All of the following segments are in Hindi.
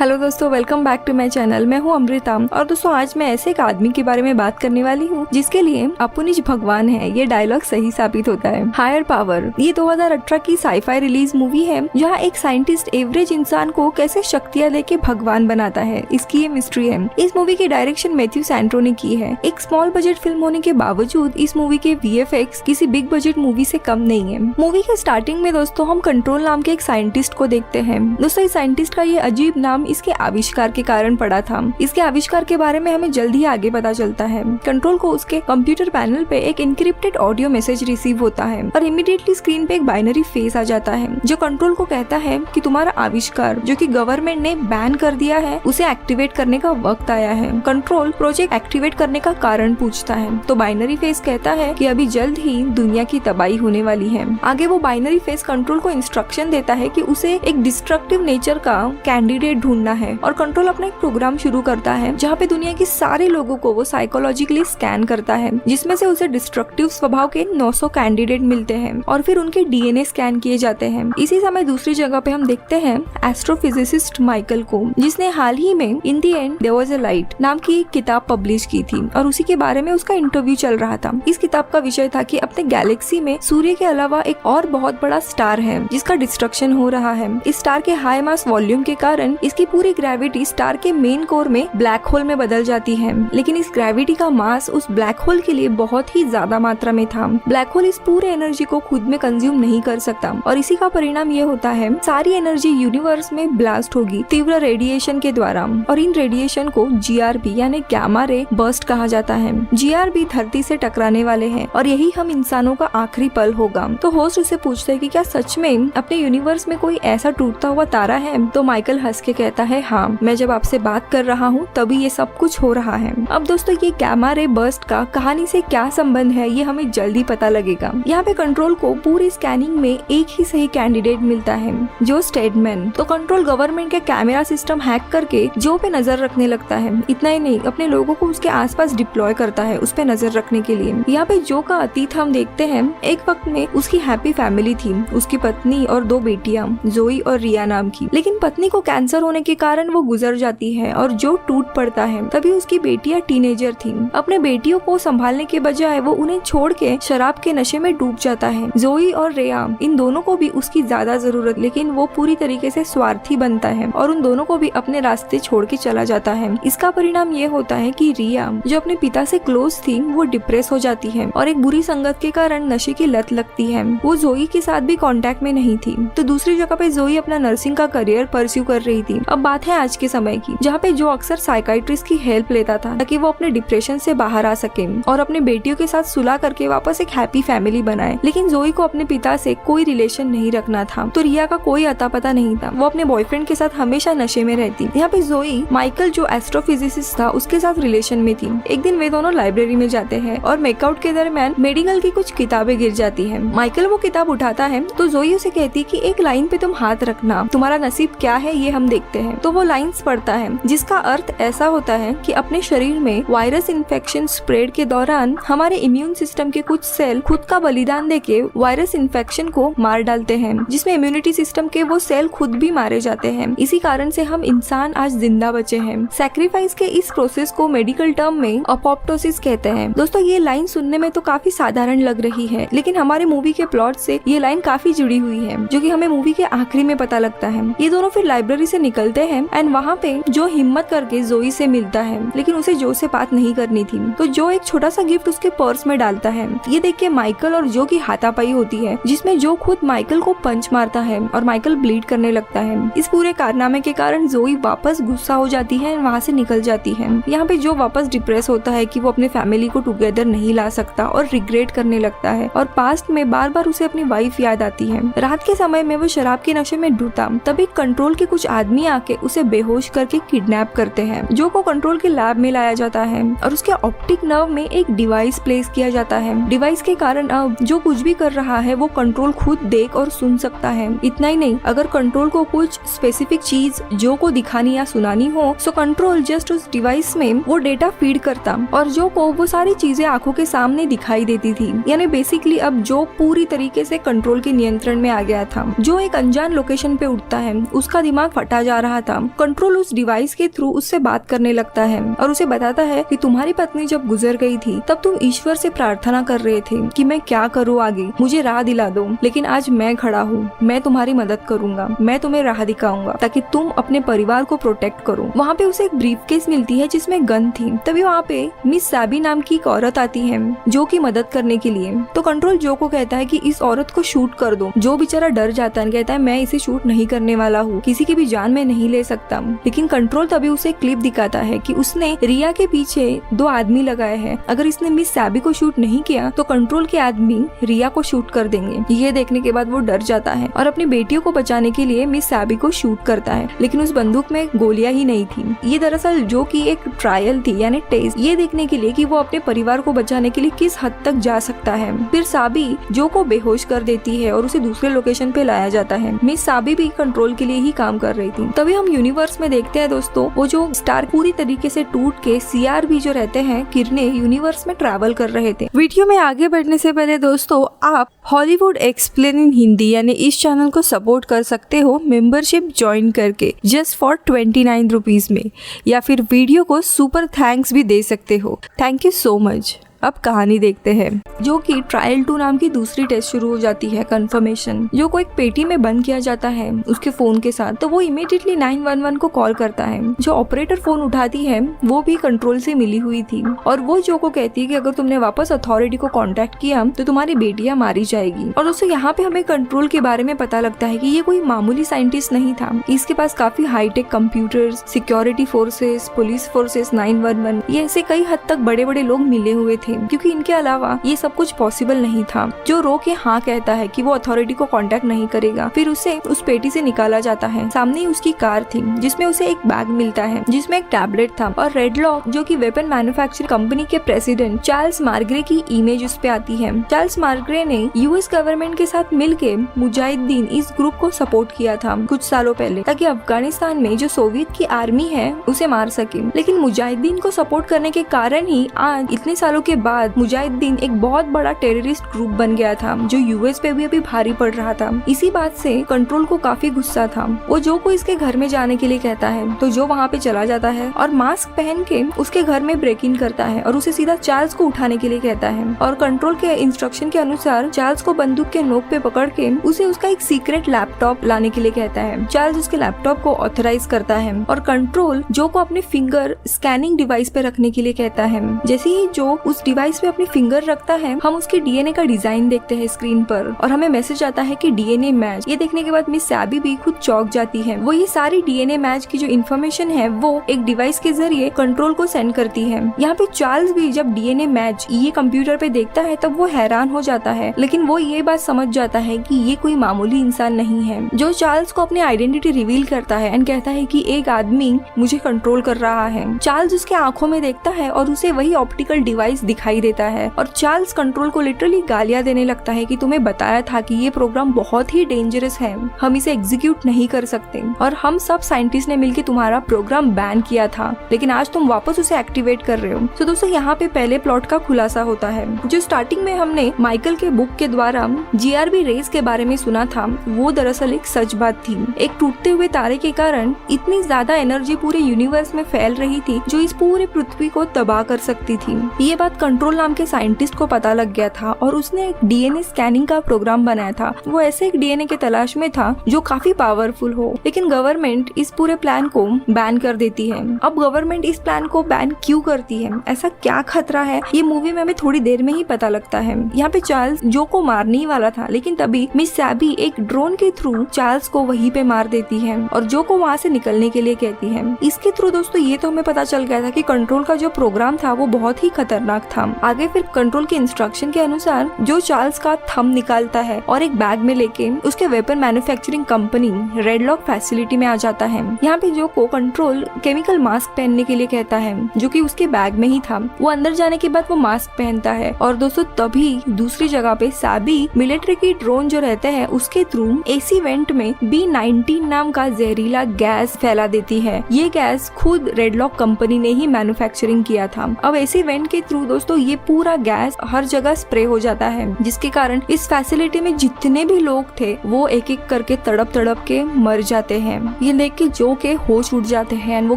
हेलो दोस्तों, welcome back to my channel. मैं हूं अमृता और दोस्तों आज मैं ऐसे एक आदमी के बारे में बात करने वाली हूं जिसके लिए अपुनिज भगवान है। ये डायलॉग सही साबित होता है। हायर पावर ये 2018 की साईफाई रिलीज मूवी है जहां एक साइंटिस्ट एवरेज इंसान को कैसे शक्तियां देके भगवान बनाता है, इसकी ये मिस्ट्री है। इस मूवी की डायरेक्शन मैथ्यू सैंटो ने की है। एक स्मॉल बजट फिल्म होने के बावजूद इस मूवी के VFX किसी बिग बजट मूवी से कम नहीं है। मूवी के स्टार्टिंग में दोस्तों हम कंट्रोल नाम के एक साइंटिस्ट को देखते हैं। दोस्तों इस साइंटिस्ट का ये अजीब नाम इसके आविष्कार के कारण पड़ा था। इसके आविष्कार के बारे में हमें जल्द ही आगे पता चलता है। कंट्रोल को उसके कंप्यूटर पैनल पे एक इनक्रिप्टेड ऑडियो मैसेज रिसीव होता है और इमीडिएटली स्क्रीन पे एक बाइनरी फेस आ जाता है जो कंट्रोल को कहता है कि तुम्हारा आविष्कार जो कि गवर्नमेंट ने बैन कर दिया है उसे एक्टिवेट करने का वक्त आया है। कंट्रोल प्रोजेक्ट एक्टिवेट करने का कारण पूछता है तो बाइनरी फेस कहता है कि अभी जल्द ही दुनिया की तबाही होने वाली है। आगे वो बाइनरी फेस कंट्रोल को इंस्ट्रक्शन देता है कि उसे एक डिस्ट्रक्टिव नेचर का कैंडिडेट ढूंढना है और कंट्रोल अपना एक प्रोग्राम शुरू करता है जहाँ पे दुनिया के सारे लोगों को वो साइकोलॉजिकली स्कैन करता है जिसमें से उसे डिस्ट्रक्टिव स्वभाव के 900 कैंडिडेट मिलते हैं और फिर उनके DNA स्कैन किए जाते हैं। इसी समय दूसरी जगह पे हम देखते हैं एस्ट्रोफिजिसिस्ट माइकल को जिसने हाल ही में in the end there was a light नाम की एक किताब पब्लिश की थी और उसी के बारे में उसका इंटरव्यू चल रहा था। इस किताब का विषय था कि अपने गैलेक्सी में सूर्य के अलावा एक और बहुत बड़ा स्टार है जिसका डिस्ट्रक्शन हो रहा है। इस स्टार के हाई मास वॉल्यूम के कारण इसकी पूरी ग्रेविटी स्टार के मेन कोर में ब्लैक होल में बदल जाती है, लेकिन इस ग्रेविटी का मास उस ब्लैक होल के लिए बहुत ही ज्यादा मात्रा में था। ब्लैक होल इस पूरे एनर्जी को खुद में कंज्यूम नहीं कर सकता और इसी का परिणाम ये होता है सारी एनर्जी यूनिवर्स में ब्लास्ट होगी तीव्र रेडिएशन के द्वारा और इन रेडिएशन को GRB यानी गैमा रे बर्स्ट कहा जाता है। GRB धरती से टकराने वाले हैं और यही हम इंसानों का आखिरी पल होगा। तो होस्ट उसे पूछता है कि क्या सच में अपने यूनिवर्स में कोई ऐसा टूटता हुआ तारा है? तो माइकल हंस के कहता है हाँ, मैं जब आपसे बात कर रहा हूँ तभी ये सब कुछ हो रहा है। अब दोस्तों ये गैमा रे बर्स्ट का कहानी से क्या संबंध है ये हमें जल्दी पता लगेगा। यहाँ पे कंट्रोल को पूरी स्कैनिंग में एक ही सही कैंडिडेट मिलता है जो स्टेडमैन। तो कंट्रोल गवर्नमेंट के कैमरा सिस्टम हैक करके जो पे नजर रखने लगता है। इतना ही नहीं अपने लोगों को उसके आसपास डिप्लॉय करता है उस पे नजर रखने के लिए। यहाँ पे जो का अतीत हम देखते हैं। एक वक्त में उसकी हैप्पी फैमिली थी, उसकी पत्नी और 2 बेटियां जोई और रिया नाम की। लेकिन पत्नी को कैंसर होने के कारण वो गुजर जाती है और जो टूट पड़ता है। तभी उसकी बेटियां टीनेजर थी। अपने बेटियों को संभालने के बजाय वो उन्हें छोड़ के शराब के नशे में डूब जाता है। जोई और रिया इन दोनों को भी उसकी ज्यादा जरूरत, लेकिन वो पूरी तरीके से स्वार्थी बनता है और उन दोनों को भी अपने रास्ते छोड़ के चला जाता है। इसका परिणाम ये होता है कि रिया जो अपने पिता से क्लोज थी वो डिप्रेस हो जाती है और एक बुरी संगत के कारण नशे की लत लगती है। वो जोई के साथ भी कांटेक्ट में नहीं थी। तो दूसरी जगह पे जोई अपना नर्सिंग का करियर परस्यू कर रही थी। अब बात है आज के समय की जहाँ पे जो अक्सर साइकाइट्रिस्ट की हेल्प लेता था ताकि वो अपने डिप्रेशन से बाहर आ सके और अपने बेटियों के साथ सुलह करके वापस एक हैप्पी फैमिली बनाए। लेकिन जोई को अपने पिता से कोई रिलेशन नहीं रखना था तो रिया का कोई अता पता नहीं था। वो अपने बॉयफ्रेंड के साथ हमेशा नशे में रहती। यहाँ पे जोई माइकल जो एस्ट्रोफिजिसिस्ट था उसके साथ रिलेशन में थी। एक दिन वे दोनों लाइब्रेरी में जाते हैं और मेकआउट के दरमियान मेडिकल की कुछ किताबें गिर जाती है। माइकल वो किताब उठाता है तो जोई उसे कहती कि एक लाइन पे तुम हाथ रखना, तुम्हारा नसीब क्या है ये हम देखते हैं। तो वो लाइंस पढ़ता है जिसका अर्थ ऐसा होता है कि अपने शरीर में वायरस इन्फेक्शन स्प्रेड के दौरान हमारे इम्यून सिस्टम के कुछ सेल खुद का बलिदान देके वायरस इन्फेक्शन को मार डालते हैं, जिसमें इम्यूनिटी सिस्टम के वो सेल खुद भी मारे जाते हैं। इसी कारण से हम इंसान आज जिंदा बचे हैं। सैक्रिफाइस के इस प्रोसेस को मेडिकल टर्म में अपोप्टोसिस कहते हैं। दोस्तों ये लाइन सुनने में तो काफी साधारण लग रही है, लेकिन हमारे मूवी के प्लॉट से ये लाइन काफी जुड़ी हुई है जो कि हमें मूवी के आखिरी में पता लगता है। ये दोनों फिर लाइब्रेरी से निकलते हैं एंड वहाँ पे जो हिम्मत करके जोई से मिलता है, लेकिन उसे जो से बात नहीं करनी थी। तो जो एक छोटा सा गिफ्ट उसके पर्स में डालता है। ये देख के माइकल और जो की हाथापाई होती है जिसमें जो खुद माइकल को पंच मारता है और माइकल ब्लीड करने लगता है। इस पूरे कारनामे के कारण जोई वापस गुस्सा हो जाती है, वहाँ से निकल जाती है। यहाँ पे जो वापस डिप्रेस होता है कि वो अपने फैमिली को टुगेदर नहीं ला सकता और रिग्रेट करने लगता है और पास्ट में बार बार उसे अपनी वाइफ याद आती है। रात के समय में वो शराब के नशे में डूबता तभी कंट्रोल के कुछ आदमी आके उसे बेहोश करके किडनैप करते हैं। जो को कंट्रोल के लैब में लाया जाता है और उसके ऑप्टिक नर्व में एक डिवाइस प्लेस किया जाता है। डिवाइस के कारण अब जो कुछ भी कर रहा है वो कंट्रोल खुद देख और सुन सकता है। इतना ही नहीं, अगर कंट्रोल को कुछ स्पेसिफिक चीज जो को दिखानी या सुनानी हो तो कंट्रोल जस्ट उस डिवाइस में वो डेटा फीड करता और जो को वो सारी चीजें आंखों के सामने दिखाई देती थी। यानी बेसिकली अब जो पूरी तरीके से कंट्रोल के नियंत्रण में आ गया था। जो एक अनजान लोकेशन पे उठता है उसका दिमाग फटा जा रहा था, कंट्रोल उस डिवाइस के थ्रू उससे बात करने लगता है और उसे बताता है कि तुम्हारी पत्नी जब गुजर गई थी तब तुम ईश्वर से प्रार्थना कर रहे थे कि मैं क्या करूँ आगे, मुझे राह दिला दो, लेकिन आज मैं खड़ा हूँ, मैं तुम्हारी मदद करूंगा, मैं तुम्हें राह दिखाऊंगा ताकि तुम अपने परिवार को प्रोटेक्ट करो। वहाँ पे उसे एक ब्रीफकेस मिलती है जिसमें गन थी। तभी वहाँ पे मिस सैबी नाम की एक औरत आती है जो की मदद करने के लिए। तो कंट्रोल जो को कहता है कि इस औरत को शूट कर दो। जो बेचारा डर जाता है, कहता है मैं इसे शूट नहीं करने वाला हूँ, किसी की भी जान मैं नहीं ले सकता। लेकिन कंट्रोल तभी उसे क्लिप दिखाता है कि उसने रिया के पीछे 2 आदमी लगाए हैं, अगर इसने मिस सैबी को शूट नहीं किया तो कंट्रोल के आदमी रिया को शूट कर देंगे। ये देखने के बाद वो डर जाता है और अपनी बेटियों को बचाने के लिए मिस सैबी को शूट करता है, लेकिन उस बंदूक में गोलियां ही नहीं थी। ये दरअसल जो की एक ट्रायल थी, यानी टेस्ट, ये देखने के लिए कि वो अपने परिवार को बचाने के लिए किस हद तक जा सकता है। फिर साबी जो को बेहोश कर देती है और उसे दूसरे लोकेशन पे लाया जाता है। मिस साबी भी कंट्रोल के लिए ही काम कर रही थी। तभी हम यूनिवर्स में देखते हैं दोस्तों, वो जो स्टार पूरी तरीके से टूट के सीआरबी जो रहते हैं किरने यूनिवर्स में ट्रैवल कर रहे थे। वीडियो में आगे बढ़ने से पहले दोस्तों, आप हॉलीवुड एक्सप्लेन इन हिंदी यानी इस चैनल को सपोर्ट कर सकते हो मेंबरशिप ज्वाइन करके जस्ट फॉर 29 रुपीज में, या फिर वीडियो को सुपर थैंक्स भी दे सकते हो। Thank you so much. अब कहानी देखते हैं। जो कि ट्रायल 2 नाम की दूसरी टेस्ट शुरू हो जाती है, कंफर्मेशन। जो को एक पेटी में बंद किया जाता है उसके फोन के साथ, तो वो इमीडिएटली 911 को कॉल करता है। जो ऑपरेटर फोन उठाती है वो भी कंट्रोल से मिली हुई थी और वो जो को कहती है कि अगर तुमने वापस अथॉरिटी को कांटेक्ट किया तो तुम्हारी बेटियां मारी जाएगी। और दोस्तों यहाँ पे हमें कंट्रोल के बारे में पता लगता है कि ये कोई मामूली साइंटिस्ट नहीं था, इसके पास काफी high tech computers, security forces, police forces, 911, ये ऐसे कई हद तक बड़े बड़े लोग मिले हुए थे, क्योंकि इनके अलावा ये सब कुछ पॉसिबल नहीं था। जो रो के हाँ कहता है कि वो अथॉरिटी को कांटेक्ट नहीं करेगा। फिर उसे उस पेटी से निकाला जाता है। सामने ही उसकी कार थी जिसमें उसे एक बैग मिलता है जिसमें एक टैबलेट था और रेडलॉक जो कि वेपन मैन्युफैक्चरिंग कंपनी के प्रेसिडेंट चार्ल्स मार्ग्रे की इमेज उस पे आती है। चार्ल्स मार्ग्रे ने यूएस गवर्नमेंट के साथ मिलके मुजाहिदीन इस ग्रुप को सपोर्ट किया था कुछ सालों पहले, ताकि अफगानिस्तान में जो सोवियत की आर्मी है उसे मार सके। लेकिन मुजाहिदीन को सपोर्ट करने के कारण ही आज इतने सालों के बाद मुजाहिदीन एक बहुत बड़ा टेररिस्ट ग्रुप बन गया था जो यूएस पे भी अभी भारी पड़ रहा था। इसी बात से कंट्रोल को काफी गुस्सा था। वो जो को इसके घर में जाने के लिए कहता है, तो जो वहाँ पे चला जाता है और मास्क पहन के उसके घर में ब्रेक इन करता है और उसे सीधा चार्ल्स को उठाने के लिए कहता है। और कंट्रोल के इंस्ट्रक्शन के अनुसार चार्ल्स को बंदूक के नोक पे पकड़ के उसे उसका एक सीक्रेट लैपटॉप लाने के लिए कहता है। चार्ल्स उसके लैपटॉप को ऑथराइज करता है और कंट्रोल जो को अपने फिंगर स्कैनिंग डिवाइस पे रखने के लिए कहता है। जैसे ही जो उस डिवाइस पे अपनी फिंगर रखता है, हम उसके डीएनए का डिजाइन देखते हैं स्क्रीन पर और हमें मैसेज आता है कि डीएनए मैच। ये देखने के बाद मिस सैबी भी खुद चौंक जाती है। वो ये सारी डीएनए मैच की जो इन्फॉर्मेशन है वो एक डिवाइस के जरिए कंट्रोल को सेंड करती है। यहाँ पे चार्ल्स भी जब डीएनए मैच ये कंप्यूटर पे देखता है तब वो हैरान हो जाता है, लेकिन वो ये बात समझ जाता है कि ये कोई मामूली इंसान नहीं है। जो चार्ल्स को अपनी आइडेंटिटी रिवील करता है एंड कहता है कि एक आदमी मुझे कंट्रोल कर रहा है। चार्ल्स उसके आंखों में देखता है और उसे वही ऑप्टिकल डिवाइस दिखाई देता है और चार्ल्स कंट्रोल को लिटरली गालियां देने लगता है कि तुम्हें बताया था कि ये प्रोग्राम बहुत ही डेंजरस है, हम इसे एग्जीक्यूट नहीं कर सकते और हम सब साइंटिस्ट ने मिलकर तुम्हारा प्रोग्राम बैन किया था, लेकिन आज तुम वापस उसे एक्टिवेट कर रहे हो। तो दोस्तों यहाँ पे पहले प्लॉट का खुलासा होता है। जो स्टार्टिंग में हमने माइकल के बुक के द्वारा जीआरबी रेस के बारे में सुना था वो दरअसल एक सच बात थी। एक टूटते हुए तारे के कारण इतनी ज्यादा एनर्जी पूरे यूनिवर्स में फैल रही थी जो इस पूरे पृथ्वी को तबाह कर सकती थी। ये बात कंट्रोल नाम के साइंटिस्ट को पता लग गया था और उसने एक डीएनए स्कैनिंग का प्रोग्राम बनाया था। वो ऐसे एक डीएनए के तलाश में था जो काफी पावरफुल हो, लेकिन गवर्नमेंट इस पूरे प्लान को बैन कर देती है। अब गवर्नमेंट इस प्लान को बैन क्यों करती है, ऐसा क्या खतरा है, ये मूवी में हमें थोड़ी देर में ही पता लगता है। यहाँ पे चार्ल्स जो को मारने ही वाला था, लेकिन तभी मिस सैबी एक ड्रोन के थ्रू चार्ल्स को वहीं पे मार देती है और जो को वहाँ से निकलने के लिए कहती है। इसके थ्रू दोस्तों ये तो हमें पता चल गया था कि कंट्रोल का जो प्रोग्राम था वो बहुत ही खतरनाक था। आगे फिर कंट्रोल के इंस्ट्रक्शन के अनुसार जो चार्ल्स का थंब निकालता है और एक बैग में लेके उसके वेपन मैन्युफैक्चरिंग कंपनी रेडलॉक फैसिलिटी में आ जाता है। यहाँ पे जो को कंट्रोल केमिकल मास्क पहनने के लिए कहता है जो कि उसके बैग में ही था। वो अंदर जाने के बाद वो मास्क पहनता है और दोस्तों तभी दूसरी जगह पे सैबी मिलिट्री की ड्रोन जो रहते हैं उसके थ्रू एसी वेंट में B-19 नाम का जहरीला गैस फैला देती है। ये गैस खुद रेडलॉक कंपनी ने ही मैन्युफैक्चरिंग किया था। अब एसी वेंट के थ्रू दोस्तों ये पूरा गैस हर जगह स्प्रे हो जाता है, जिसके कारण इस फैसिलिटी में जितने भी लोग थे वो एक एक करके तड़प तड़प के मर जाते हैं। ये देख के जो के होश उड़ जाते हैं एंड वो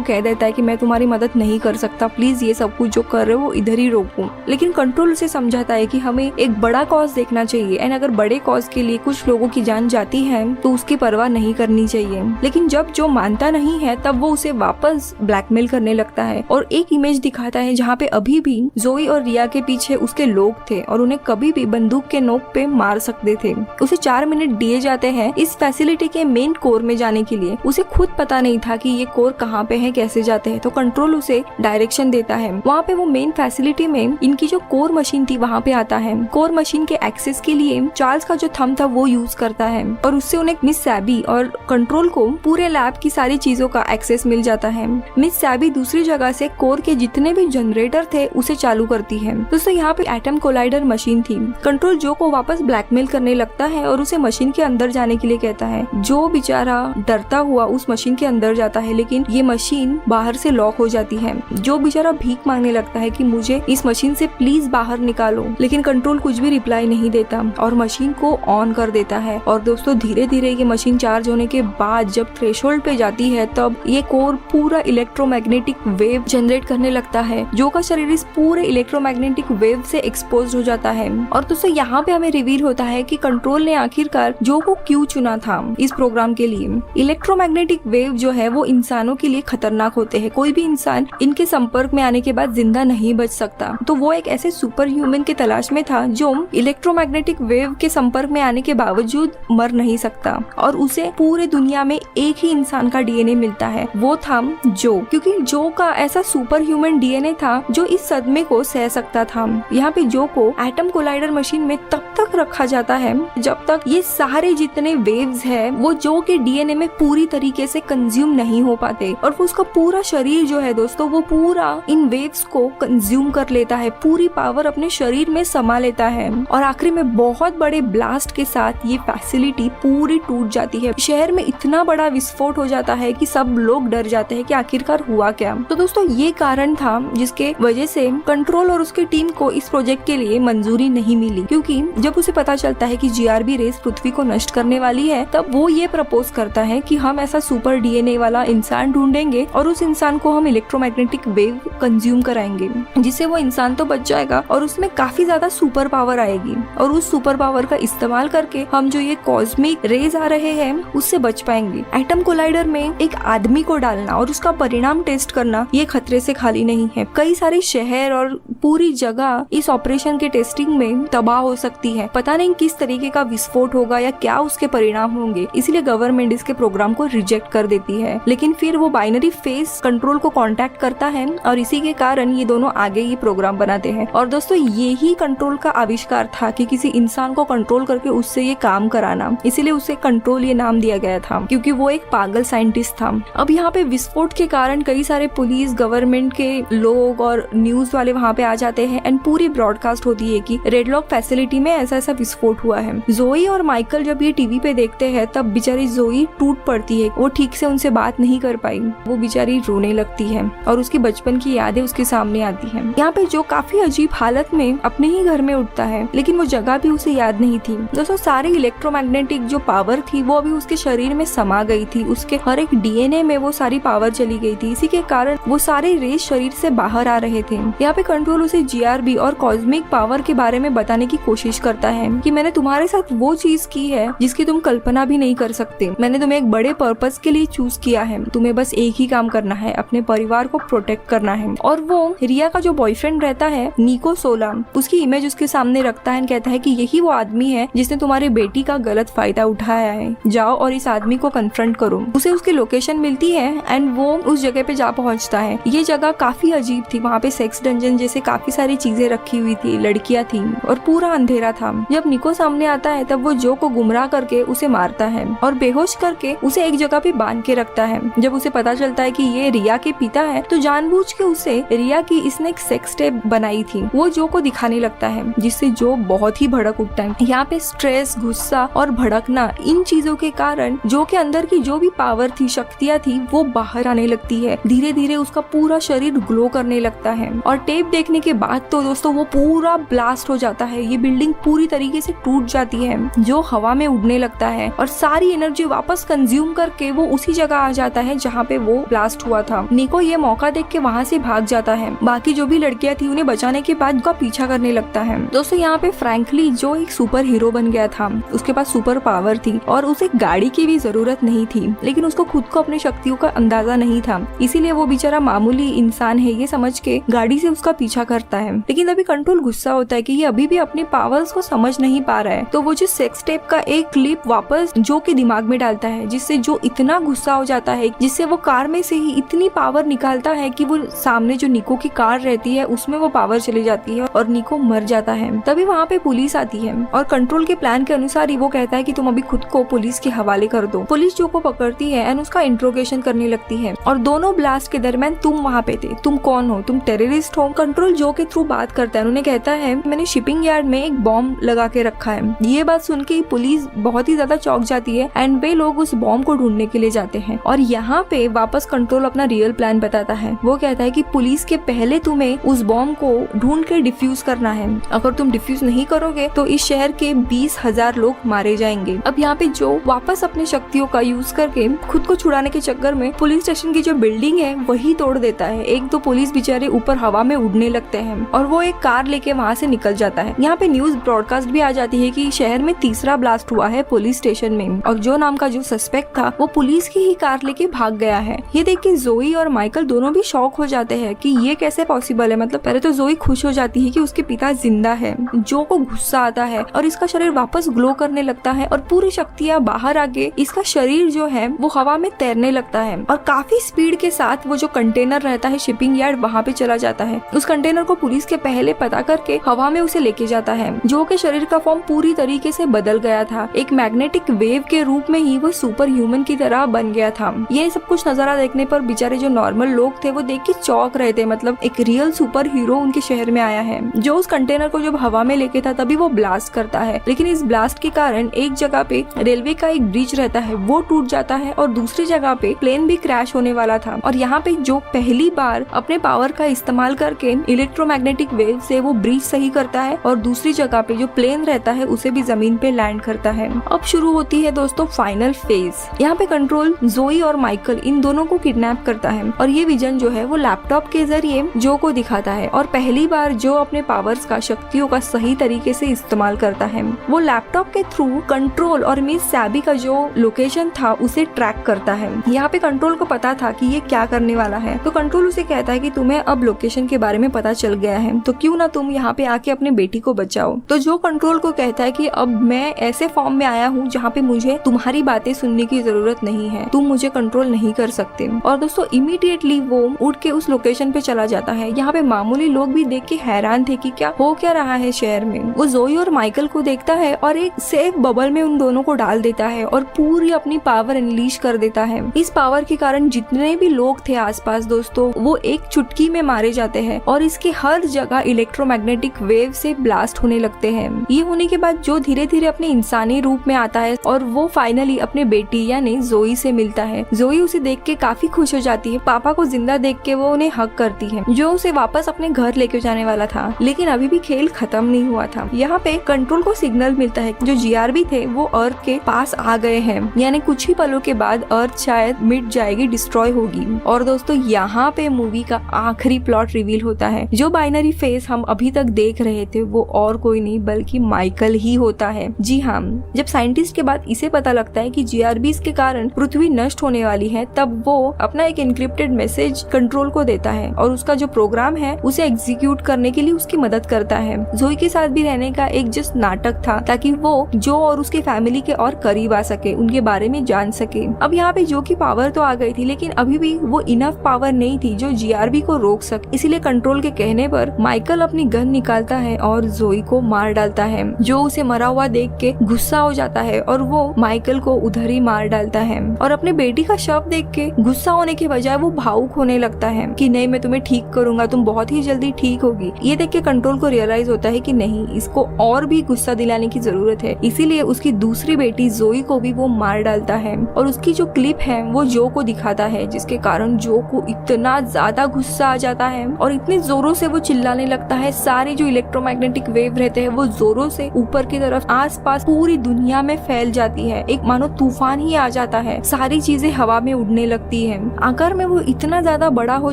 कह देता है कि मैं तुम्हारी मदद नहीं कर सकता, प्लीज ये सब कुछ जो कर रहे हो वो इधर ही रोको। लेकिन कंट्रोल उसे समझाता है कि हमें एक बड़ा कॉज देखना चाहिए एंड अगर बड़े कॉज के लिए कुछ लोगों की जान जाती है तो उसकी परवाह नहीं करनी चाहिए। लेकिन जब जो मानता नहीं है तब वो उसे वापस ब्लैकमेल करने लगता है और एक इमेज दिखाता है जहाँ पे अभी भी जोई और रिया के पीछे उसके लोग थे और उन्हें कभी भी बंदूक के नोक पे मार सकते थे। उसे 4 मिनट दिए जाते हैं इस फैसिलिटी के मेन कोर में जाने के लिए। उसे खुद पता नहीं था कि ये कोर कहाँ पे है, कैसे जाते हैं, तो कंट्रोल उसे डायरेक्शन देता है। वहाँ पे वो मेन फैसिलिटी में इनकी जो कोर मशीन थी वहाँ पे आता है। कोर मशीन के एक्सेस के लिए चार्ल्स का जो थंब था वो यूज करता है और उससे उन्हें मिस सैबी और कंट्रोल को पूरे लैब की सारी चीजों का एक्सेस मिल जाता है। मिस सैबी दूसरी जगह से कोर के जितने भी जनरेटर थे उसे चालू करती है। दोस्तों यहाँ पे एटम कोलाइडर मशीन थी। कंट्रोल जो को वापस ब्लैकमेल करने लगता है और उसे मशीन के अंदर जाने के लिए कहता है। जो बेचारा डरता हुआ उस मशीन के अंदर जाता है, लेकिन ये मशीन बाहर से लॉक हो जाती है। जो बेचारा भीख मांगने लगता है कि मुझे इस मशीन से प्लीज बाहर निकालो, लेकिन कंट्रोल कुछ भी रिप्लाई नहीं देता और मशीन को ऑन कर देता है। और दोस्तों धीरे धीरे ये मशीन चार्ज होने के बाद जब थ्रेशोल्ड पे जाती है तब ये कोर पूरा इलेक्ट्रोमैग्नेटिक वेव जनरेट करने लगता है। जो का शरीर इस पूरे इलेक्ट्रोमैग्नेटिक वेव से एक्सपोज हो जाता है। और दोस्तों यहाँ पे हमें रिवील होता है कि कंट्रोल ने आखिरकार जो को क्यों चुना था इस प्रोग्राम के लिए। इलेक्ट्रोमैग्नेटिक वेव जो है वो इंसानों के लिए खतरनाक होते हैं। कोई भी इंसान इनके संपर्क में आने के बाद जिंदा नहीं बच सकता। तो वो एक ऐसे सुपर ह्यूमन के तलाश में था जो इलेक्ट्रोमैग्नेटिक वेव के संपर्क में आने के बावजूद मर नहीं सकता और उसे पूरे दुनिया में एक ही इंसान का डीएनए मिलता है, वो था जो। क्योंकि जो का ऐसा सुपर ह्यूमन डीएनए था जो इस सदमे को सह सकता था। यहाँ पे जो को एटम कोलाइडर मशीन में तब तक रखा जाता है जब तक ये सारे जितने वेव्स है वो जो के डीएनए में पूरी तरीके से कंज्यूम नहीं हो पाते और वो उसका पूरा शरीर जो है दोस्तों वो पूरा इन वेव्स को कंज्यूम कर लेता है, पूरी पावर अपने शरीर में समा लेता है। और आखिरी में बहुत बड़े ब्लास्ट के साथ ये फैसिलिटी पूरी टूट जाती है। शहर में इतना बड़ा विस्फोट हो जाता है कि सब लोग डर जाते हैं कि आखिरकार हुआ क्या। तो दोस्तों ये कारण था जिसके वजह से कंट्रोल और उसकी टीम को इस प्रोजेक्ट के लिए मंजूरी नहीं मिली, क्योंकि जब उसे पता चलता है कि जीआरबी रेस पृथ्वी को नष्ट करने वाली है तब वो ये प्रपोज करता है कि हम ऐसा सुपर डीएनए वाला इंसान ढूंढेंगे और उस इंसान को हम इलेक्ट्रोमैग्नेटिक वेव कंज्यूम कराएंगे, जिससे वो इंसान तो बच जाएगा और उसमें काफी ज्यादा सुपर पावर आएगी और उस सुपर पावर का इस्तेमाल करके हम जो ये कॉस्मिक रेज आ रहे हैं उससे बच पाएंगे। एटम कोलाइडर में एक आदमी को डालना और उसका परिणाम टेस्ट करना ये खतरे से खाली नहीं है। कई सारे शहर और पूरी जगह इस ऑपरेशन के टेस्टिंग में तबाह हो सकती है। पता नहीं किस तरीके का विस्फोट होगा या क्या उसके परिणाम होंगे, इसलिए गवर्नमेंट इसके प्रोग्राम को रिजेक्ट कर देती है। लेकिन फिर वो बाइनरी फेस कंट्रोल को कांटेक्ट करता है और इसी के कारण ये दोनों आगे ये प्रोग्राम बनाते हैं। और दोस्तों ये ही कंट्रोल का आविष्कार था कि किसी इंसान को कंट्रोल करके उससे ये काम कराना, इसीलिए उसे कंट्रोल ये नाम दिया गया था क्योंकि वो एक पागल साइंटिस्ट था। अब यहाँ पे विस्फोट के कारण कई सारे पुलिस, गवर्नमेंट के लोग और न्यूज वाले वहाँ पे आ जाते हैं एंड पूरी ब्रॉडकास्ट होती है कि रेड लॉक फैसिलिटी में ऐसा ऐसा विस्फोट हुआ है। जोई और माइकल जब ये टीवी पे देखते हैं तब बेचारी जोई टूट पड़ती है। वो ठीक से उनसे बात नहीं कर पाई, वो बेचारी रोने लगती है और उसकी बचपन की यादें उसके सामने आती हैं। यहाँ पे जो काफी अजीब हालत में अपने ही घर में उठता है, लेकिन वो जगह भी उसे याद नहीं थी। दोस्तों सारी इलेक्ट्रोमैग्नेटिक जो पावर थी वो अभी उसके शरीर में समा गई थी, उसके हर एक डीएनए में वो सारी पावर चली गई थी। इसी के कारण वो सारे रेस शरीर से बाहर आ रहे थे। यहाँ पे कंट्रोल उसे जीआरबी और कॉस्मिक पावर के बारे में बताने की कोशिश करता है कि मैंने तुम्हारे साथ वो चीज की है जिसकी तुम कल्पना भी नहीं कर सकते। मैंने तुम्हें एक बड़े पर्पस के लिए चूज किया है, तुम्हें बस एक ही काम करना है, अपने परिवार को प्रोटेक्ट करना है। और वो रिया का जो बॉयफ्रेंड रहता है निको सोला, उसकी इमेज उसके सामने रखता है, कहता है कि यही वो आदमी है जिसने तुम्हारी बेटी का गलत फायदा उठाया है, जाओ और इस आदमी को कन्फ्रंट करो। उसे उसकी लोकेशन मिलती है एंड वो उस जगह पे जा पहुंचता है। ये जगह काफी अजीब थी, वहाँ पे सेक्स डंजन जैसे काफी सारी चीजें रखी हुई थी, लड़कियां थी और पूरा अंधेरा था। जब निको सामने आता है तब वो जो को गुमराह करके उसे मारता है और बेहोश करके उसे एक जगह पे बांध के रखता है। जब उसे पता चलता है कि ये रिया के पिता है तो जानबूझ के उसे रिया की इसने एक सेक्स टेप बनाई थी वो जो को दिखाने लगता है, जिससे जो बहुत ही भड़क उठता है। यहाँ पे स्ट्रेस, गुस्सा और भड़कना, इन चीजों के कारण जो के अंदर की जो भी पावर थी, शक्तियाँ थी, वो बाहर आने लगती है। धीरे धीरे उसका पूरा शरीर ग्लो करने लगता है और टेप देखने के बाद तो दोस्तों वो पूरा ब्लास्ट हो जाता है। ये बिल्डिंग पूरी तरीके से टूट जाती है, जो हवा में उड़ने लगता है और सारी एनर्जी वापस कंज्यूम करके वो उसी जगह आ जाता है जहाँ पे वो ब्लास्ट हुआ था। निको ये मौका देख के वहाँ से भाग जाता है। बाकी जो भी लड़कियां थी उन्हें बचाने के बाद उनका पीछा करने लगता है। दोस्तों यहाँ पे फ्रैंकली जो एक सुपर हीरो बन गया था, उसके पास सुपर पावर थी और उसे गाड़ी की भी जरूरत नहीं थी, लेकिन उसको खुद को अपनी शक्तियों का अंदाजा नहीं था, इसीलिए वो बेचारा मामूली इंसान है ये समझ के गाड़ी से उसका पीछा करता है। लेकिन अभी कंट्रोल गुस्सा होता है कि ये अभी भी अपने पावर्स को समझ नहीं पा रहा है, तो वो जो सेक्स टेप का एक क्लिप वापस जो के दिमाग में डालता है, जिससे जो इतना गुस्सा हो जाता है, जिससे वो कार में से ही इतनी पावर निकालता है कि वो सामने जो निको की कार रहती है उसमें वो पावर चली जाती है और निको मर जाता है। तभी वहाँ पे पुलिस आती है और कंट्रोल के प्लान के अनुसार ही वो कहता है कि तुम अभी खुद को पुलिस के हवाले कर दो। पुलिस जो को पकड़ती है एंड उसका इंट्रोगेशन करने लगती है और दोनों ब्लास्ट के दरमियान तुम वहाँ पे थे, तुम कौन हो, तुम टेररिस्ट हो। कंट्रोल जो के थ्रू बात करता है, उन्हें कहता है मैंने शिपिंग यार्ड में एक बॉम्ब लगा के रखा है। ये बात सुन के पुलिस बहुत ही ज्यादा चौंक जाती है एंड वे लोग उस बॉम्ब को ढूंढने के लिए जाते हैं और यहाँ पे वापस कंट्रोल अपना रियल प्लान बताता है। वो कहता है कि पुलिस के पहले तुम्हें उस बॉम्ब को ढूंढ के डिफ्यूज करना है, अगर तुम डिफ्यूज नहीं करोगे तो इस शहर के 20,000 लोग मारे जाएंगे। अब यहाँ पे जो वापस अपनी शक्तियों का यूज करके खुद को छुड़ाने के चक्कर में पुलिस स्टेशन की जो बिल्डिंग है वही तोड़ देता है। एक दो पुलिस बेचारे ऊपर हवा में उड़ने लगते हैं और वो एक कार लेके वहाँ से निकल जाता है। यहाँ पे न्यूज ब्रॉडकास्ट भी आ जाती है कि शहर में तीसरा ब्लास्ट हुआ है पुलिस स्टेशन में और जो नाम का जो सस्पेक्ट था वो पुलिस की ही कार लेके भाग गया है। ये देख के जोई और माइकल दोनों भी शॉक हो जाते हैं कि ये कैसे पॉसिबल है। मतलब पहले तो जोई खुश हो जाती है कि उसके पिता जिंदा है, जो को गुस्सा आता है और इसका शरीर वापस ग्लो करने लगता है और पूरी शक्तियाँ बाहर आके इसका शरीर जो है वो हवा में तैरने लगता है और काफी स्पीड के साथ वो जो कंटेनर रहता है शिपिंग यार्ड वहाँ पे चला जाता है। उस कंटेनर को पुलिस के पहले पता करके हवा में उसे लेके जाता है। जो के शरीर का फॉर्म पूरी तरीके से बदल गया था, एक मैग्नेटिक वेव के रूप में ही वो सुपर ह्यूमन की तरह बन गया था। ये सब कुछ नजारा देखने पर बेचारे जो नॉर्मल लोग थे वो देख के चौंक रहे थे, मतलब एक रियल सुपर हीरो उनके शहर में आया है। जो उस कंटेनर को जब हवा में लेके था तभी वो ब्लास्ट करता है, लेकिन इस ब्लास्ट के कारण एक जगह पे रेलवे का एक ब्रिज रहता है वो टूट जाता है और दूसरी जगह पे प्लेन भी क्रैश होने वाला था। और यहाँ पे जो पहली बार अपने पावर का इस्तेमाल करके इलेक्ट्रोमैग्नेटिक वेव से वो ब्रिज सही करता है और दूसरी जगह पे जो प्लेन रहता है उसे भी जमीन पे लैंड करता है। अब शुरू होती है दोस्तों फाइनल फेज। यहाँ पे कंट्रोल जोई और माइकल इन दोनों को किडनैप करता है और ये विजन जो है वो लैपटॉप के जरिए जो को दिखाता है और पहली बार जो अपने पावर्स का शक्तियों का सही तरीके से इस्तेमाल करता है। वो लैपटॉप के थ्रू कंट्रोल और मिस सैबी का जो लोकेशन था उसे ट्रैक करता है। यहाँ पे कंट्रोल को पता था कि ये क्या करने वाला है, तो कंट्रोल उसे कहता है कि तुम्हें अब लोकेशन के बारे में पता चल गया है तो क्यों ना तुम यहाँ पे आके अपने बेटी को बचाओ। तो जो कंट्रोल को कहता है कि अब मैं ऐसे फॉर्म में आया हूँ जहाँ पे मुझे तुम्हारी बातें सुनने की जरूरत नहीं है, तुम मुझे कंट्रोल नहीं कर सकते। और दोस्तों इमीडिएटली वो उठ के उस लोकेशन पे चला जाता है। यहाँ पे मामूली लोग भी देख के हैरान थे कि क्या हो क्या रहा है शहर में। वो जोई और माइकल को देखता है और एक सेफ बबल में उन दोनों को डाल देता है और पूरी अपनी पावर अनलीश कर देता है। इस पावर के कारण जितने भी लोग थे आसपास दोस्तों वो एक चुटकी में मारे जाते हैं और इसके हर जगह इलेक्ट्रोमैग्नेटिक वेव से ब्लास्ट होने लगते हैं। ये होने के बाद जो धीरे धीरे अपने इंसानी रूप में आता है और वो फाइनली अपने बेटी यानी जोई से मिलता है। जोई उसे देख के काफी खुश हो जाती है। पापा को जिंदा देख के वो उन्हें हक करती है, जो उसे वापस अपने घर लेके जाने वाला था, लेकिन अभी भी खेल खत्म नहीं हुआ था। यहाँ पे कंट्रोल को सिग्नल मिलता है जो जीआरबी थे वो अर्थ के पास आ गए हैं, यानी कुछ ही पलों के बाद अर्थ शायद मिट जाएगी, डिस्ट्रॉय होगी। और दोस्तों यहाँ पे मूवी का आखिरी प्लॉट रिवील होता है। जो बाइनरी फेस हम अभी तक देख रहे थे वो और कोई नहीं बल्कि माइकल ही होता है। जी हाँ, जब साइंटिस्ट के बाद इसे पता लगता है कि जीआरबीज के कारण पृथ्वी नष्ट होने वाली है, तब वो अपना एक एन्क्रिप्टेड मैसेज कंट्रोल को देता है और उसका जो प्रोग्राम है उसे एग्जीक्यूट करने के लिए उसकी मदद करता है। जोई के साथ भी रहने का एक जस्ट नाटक था ताकि वो जो और उसके फैमिली के और करीब आ सके, उनके बारे में जान सके। अब यहाँ पे जो की पावर तो आ गई थी लेकिन अभी भी वो इनफ पावर नहीं थी जो जीआरबी को रोक सके। इसीलिए कंट्रोल के कहने पर माइकल अपनी गन निकालता है और जोई को मार डालता है। जो उसे मरा हुआ देख के गुस्सा हो जाता है और वो माइकल को उधर ही मार डालता है और अपने बेटी का शव देख के गुस्सा होने के बजाय वो भावुक होने लगता है कि नहीं मैं तुम्हें ठीक करूंगा, तुम बहुत ही जल्दी ठीक होगी। ये देख के कंट्रोल को रियलाइज होता है कि नहीं, इसको और भी गुस्सा दिलाने की जरूरत है, इसीलिए उसकी दूसरी बेटी जोई को भी वो मार डालता है। और उसकी जो क्लिप है वो जो को दिखाता है जिसके कारण जो को इतना ज्यादा गुस्सा आ जाता है और इतने जोरों जोरों से वो चिल्लाने लगता है। सारे जो इलेक्ट्रोमैग्नेटिक वेव रहते हैं वो जोरों से ऊपर की तरफ आसपास पूरी दुनिया में फैल जाती है। एक मानो तूफान ही आ जाता है, सारी चीजें हवा में उड़ने लगती है। आकार में वो इतना ज्यादा बड़ा हो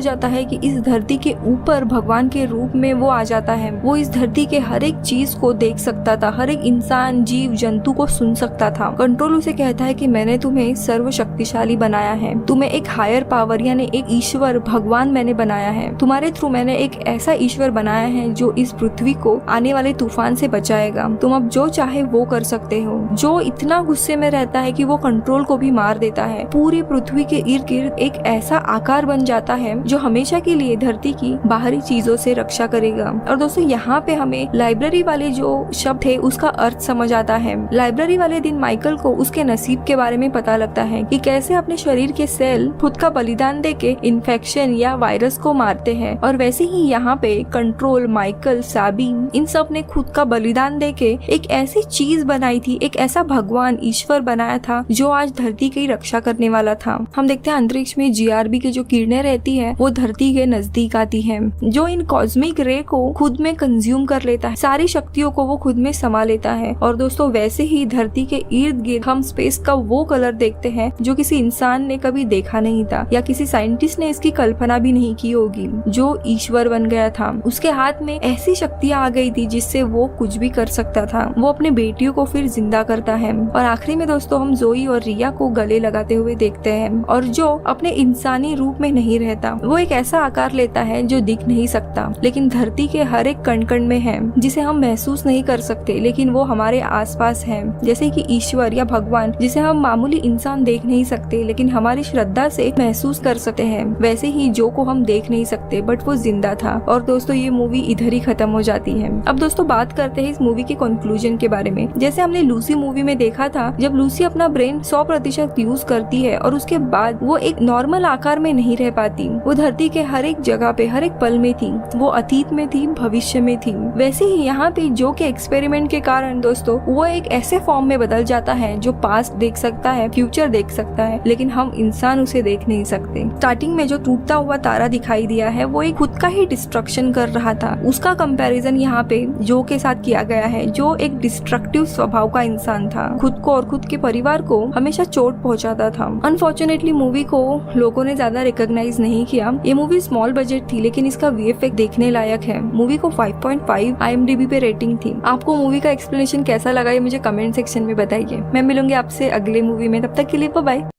जाता है कि इस धरती के ऊपर भगवान के रूप में वो आ जाता है। वो इस धरती के हर एक चीज को देख सकता था, हर एक इंसान जीव जंतु को सुन सकता था। कंट्रोल उसे कहता है कि मैंने तुम्हें सर्वशक्तिशाली बनाया है, तुम्हें एक हायर पावर यानी एक ईश्वर भगवान मैंने बनाया है। तुम्हारे थ्रू मैंने एक ऐसा ईश्वर बनाया है जो इस पृथ्वी को आने वाले तूफान से बचाएगा। तुम अब जो चाहे वो कर सकते हो। जो इतना गुस्से में रहता है कि वो कंट्रोल को भी मार देता है। पूरी पृथ्वी के इर्द गिर्द एक ऐसा आकार बन जाता है जो हमेशा के लिए धरती की बाहरी चीजों से रक्षा करेगा। और दोस्तों यहाँ पे हमें लाइब्रेरी वाले जो शब्द है उसका अर्थ समझ आता है। लाइब्रेरी वाले दिन माइकल को उसके नसीब के बारे में पता लगता है कि कैसे अपने शरीर के सेल खुद का बलिदान देके इन्फेक्शन या वायरस को मारते हैं। और वैसे ही यहाँ पे कंट्रोल, माइकल, साबिन इन सब ने खुद का बलिदान देके एक ऐसी चीज बनाई थी, एक ऐसा भगवान ईश्वर बनाया था जो आज धरती की रक्षा करने वाला था। हम देखते हैं अंतरिक्ष में GRB की जो किरणें रहती है वो धरती के नजदीक आती है, जो इन कॉस्मिक रे को खुद में कंज्यूम कर लेता है, सारी शक्तियों को वो खुद में समा लेता है। और दोस्तों वैसे ही धरती के इर्द गिर्द हम स्पेस का वो कलर देखते हैं जो किसी इंसान ने कभी देखा नहीं था या किसी साइंटिस्ट ने इसकी कल्पना भी नहीं की होगी। जो ईश्वर बन गया था, उसके हाथ में ऐसी शक्तियां आ गई थी जिससे वो कुछ भी कर सकता था। वो अपने बेटियों को फिर जिंदा करता है। और आखिरी में दोस्तों हम जोई और रिया को गले लगाते हुए देखते हैं। और जो अपने इंसानी रूप में नहीं रहता, वो एक ऐसा आकार लेता है जो दिख नहीं सकता लेकिन धरती के हर एक कण कण में है, जिसे हम महसूस नहीं कर सकते लेकिन वो हमारे आसपास है। जैसे कि ईश्वर या भगवान जिसे हम मामूली इंसान देख नहीं सकते लेकिन हमारी श्रद्धा से महसूस कर सकते हैं, वैसे ही जो को हम देख नहीं सकते बट वो जिंदा था। और दोस्तों ये मूवी इधर ही खत्म हो जाती है। अब दोस्तों बात करते हैं इस मूवी के कंक्लूजन के बारे में। जैसे हमने लूसी मूवी में देखा था, जब लूसी अपना ब्रेन 100% यूज करती है और उसके बाद वो एक नॉर्मल आकार में नहीं रह पाती, वो धरती के हर एक जगह पे हर एक पल में थी, वो अतीत में थी, भविष्य में थी। वैसे ही यहाँ पे जो के एक्सपेरिमेंट के कारण दोस्तों वो एक ऐसे फॉर्म में बदल जाता है जो पास्ट देख सकता है, फ्यूचर देख सकता है, लेकिन हम इंसान उसे देख नहीं सकते। स्टार्टिंग में जो टूटता हुआ तारा दिखाई दिया है वो एक खुद का ही डिस्ट्रक्शन कर रहा था। उसका कंपैरिजन यहाँ पे जो के साथ किया गया है, जो एक डिस्ट्रक्टिव स्वभाव का इंसान था, खुद को और खुद के परिवार को हमेशा चोट पहुंचाता था। अनफॉर्चुनेटली मूवी को लोगों ने ज्यादा रिकॉग्नाइज नहीं किया। ये मूवी स्मॉल बजट थी लेकिन इसका VFX देखने लायक है। मूवी को 5.5 IMDb पे रेटिंग थी। आपको मूवी का एक्सप्लेनेशन कैसा लगा ये मुझे कमेंट सेक्शन में बताइए। मैं मिलूंगी आपसे अगले मूवी में, तब तक के लिए बाय बाय।